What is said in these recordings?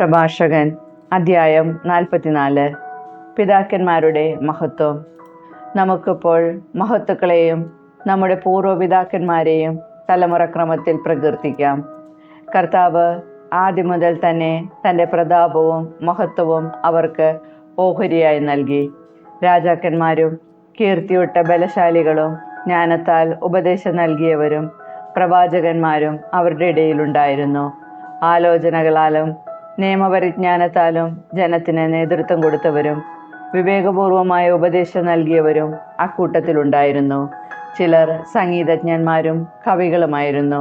പ്രഭാഷകൻ അധ്യായം 44. പിതാക്കന്മാരുടെ മഹത്വം. നമുക്കിപ്പോൾ മഹത്തുക്കളെയും നമ്മുടെ പൂർവ്വപിതാക്കന്മാരെയും തലമുറക്രമത്തിൽ പ്രകീർത്തിക്കാം. കർത്താവ് ആദ്യം മുതൽ തന്നെ തൻ്റെ പ്രതാപവും മഹത്വവും അവർക്ക് ഓഹരിയായി നൽകി. രാജാക്കന്മാരും കീർത്തിയൊട്ട ബലശാലികളും ജ്ഞാനത്താൽ ഉപദേശം നൽകിയവരും പ്രവാചകന്മാരും അവരുടെ ഇടയിലുണ്ടായിരുന്നു. ആലോചനകളാലും നിയമപരിജ്ഞാനത്താലും ജനത്തിന് നേതൃത്വം കൊടുത്തവരും വിവേകപൂർവമായ ഉപദേശം നൽകിയവരും അക്കൂട്ടത്തിലുണ്ടായിരുന്നു. ചിലർ സംഗീതജ്ഞന്മാരും കവികളുമായിരുന്നു.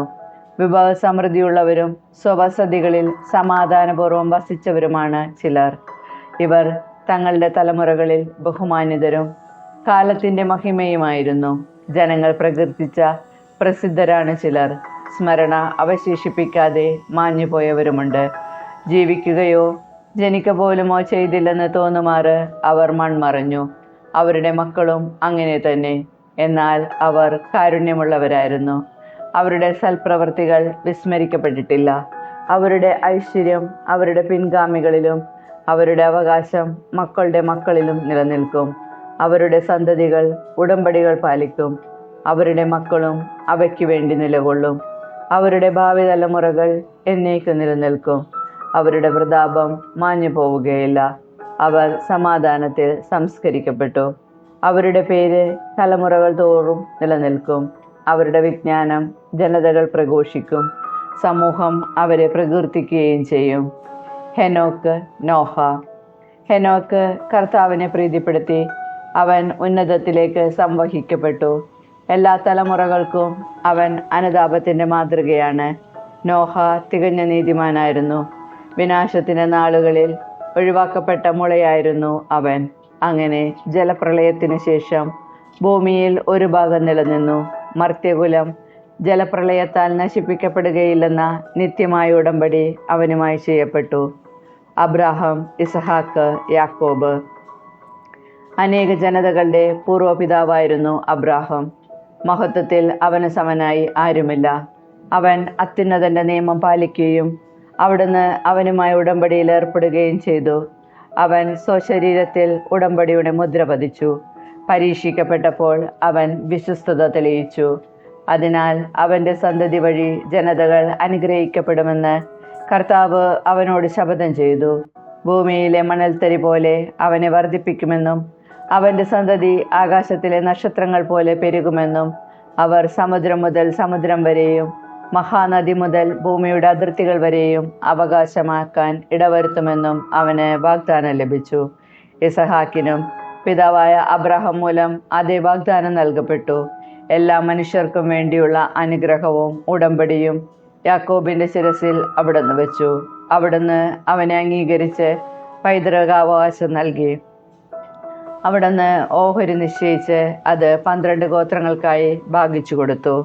വിഭവസമൃദ്ധിയുള്ളവരും സ്വവസതികളിൽ സമാധാനപൂർവ്വം വസിച്ചവരുമാണ് ചിലർ. ഇവർ തങ്ങളുടെ തലമുറകളിൽ ബഹുമാന്യതരും കാലത്തിൻ്റെ മഹിമയുമായിരുന്നു. ജനങ്ങൾ പ്രകീർത്തിച്ച പ്രസിദ്ധരാണ് ചിലർ. സ്മരണ അവശേഷിപ്പിക്കാതെ മാഞ്ഞുപോയവരുമുണ്ട്. ജീവിക്കുകയോ ജനിക്കപോലുമോ ചെയ്തില്ലെന്ന് തോന്നുമാറ് അവർ മൺമറഞ്ഞു. അവരുടെ മക്കളും അങ്ങനെ തന്നെ. എന്നാൽ അവർ കാരുണ്യമുള്ളവരായിരുന്നു. അവരുടെ സൽപ്രവർത്തികൾ വിസ്മരിക്കപ്പെട്ടിട്ടില്ല. അവരുടെ ഐശ്വര്യം അവരുടെ പിൻഗാമികളിലും അവരുടെ അവകാശം മക്കളുടെ മക്കളിലും നിലനിൽക്കും. അവരുടെ സന്തതികൾ ഉടമ്പടികൾ പാലിക്കും. അവരുടെ മക്കളും അവയ്ക്ക് വേണ്ടി നിലകൊള്ളും. അവരുടെ ഭാവി തലമുറകൾ എന്നേക്കും നിലനിൽക്കും. അവരുടെ പ്രതാപം മാഞ്ഞു പോവുകയില്ല. അവർ സമാധാനത്തിൽ സംസ്കരിക്കപ്പെട്ടു. അവരുടെ പേര് തലമുറകൾ തോറും നിലനിൽക്കും. അവരുടെ വിജ്ഞാനം ജനതകൾ പ്രഘോഷിക്കും. സമൂഹം അവരെ പ്രകീർത്തിക്കുകയും ചെയ്യും. ഹെനോക്ക്. നോഹ. ഹെനോക്ക് കർത്താവിനെ പ്രീതിപ്പെടുത്തി. അവൻ ഉന്നതത്തിലേക്ക് സംവഹിക്കപ്പെട്ടു. എല്ലാ തലമുറകൾക്കും അവൻ അനുതാപത്തിൻ്റെ മാതൃകയാണ്. നോഹ തികഞ്ഞ നീതിമാനായിരുന്നു. വിനാശത്തിൻ്റെ നാളുകളിൽ ഒഴിവാക്കപ്പെട്ട മുളയായിരുന്നു അവൻ. അങ്ങനെ ജലപ്രളയത്തിനു ശേഷം ഭൂമിയിൽ ഒരു ഭാഗം നിലനിന്നു. മർത്യകുലം ജലപ്രളയത്താൽ നശിപ്പിക്കപ്പെടുകയില്ലെന്ന നിത്യമായ ഉടമ്പടി അവനുമായി ചെയ്യപ്പെട്ടു. അബ്രാഹാം, ഇസഹാക്ക്, യാക്കോബ്. അനേക ജനതകളുടെ പൂർവ്വപിതാവായിരുന്നു അബ്രാഹാം. മഹത്വത്തിൽ അവന് സമനായി ആരുമില്ല. അവൻ അത്യുന്നതൻ്റെ നിയമം പാലിക്കുകയും അവിടുന്ന് അവനുമായി ഉടമ്പടിയിൽ ഏർപ്പെടുകയും ചെയ്തു. അവൻ സ്വശരീരത്തിൽ ഉടമ്പടിയുടെ മുദ്ര പതിച്ചു. പരീക്ഷിക്കപ്പെട്ടപ്പോൾ അവൻ വിശ്വസ്തത തെളിയിച്ചു. അതിനാൽ അവൻ്റെ സന്തതി വഴി ജനതകൾ അനുഗ്രഹിക്കപ്പെടുമെന്ന് കർത്താവ് അവനോട് ശപഥം ചെയ്തു. ഭൂമിയിലെ മണൽത്തരി പോലെ അവനെ വർദ്ധിപ്പിക്കുമെന്നും അവൻ്റെ സന്തതി ആകാശത്തിലെ നക്ഷത്രങ്ങൾ പോലെ പെരുകുമെന്നും അവർ സമുദ്രം മുതൽ സമുദ്രം വരെയും മഹാനദി മുതൽ ഭൂമിയുടെ അതിർത്തികൾ വരെയും അവകാശമാക്കാൻ ഇടവരുത്തുമെന്നും അവന് വാഗ്ദാനം ലഭിച്ചു. ഇസഹാക്കിനും പിതാവായ അബ്രാഹാം മൂലം അതേ വാഗ്ദാനം നൽകപ്പെട്ടു. എല്ലാ മനുഷ്യർക്കും വേണ്ടിയുള്ള അനുഗ്രഹവും ഉടമ്പടിയും യാക്കോബിൻ്റെ ശിരസിൽ അവിടുന്ന് വെച്ചു. അവിടുന്ന് അവനെ അംഗീകരിച്ച് പൈതൃകാവകാശം നൽകി. അവിടുന്ന് ഓഹരി നിശ്ചയിച്ച് അത് 12 ഗോത്രങ്ങൾക്കായി ഭാഗിച്ചു കൊടുത്തു.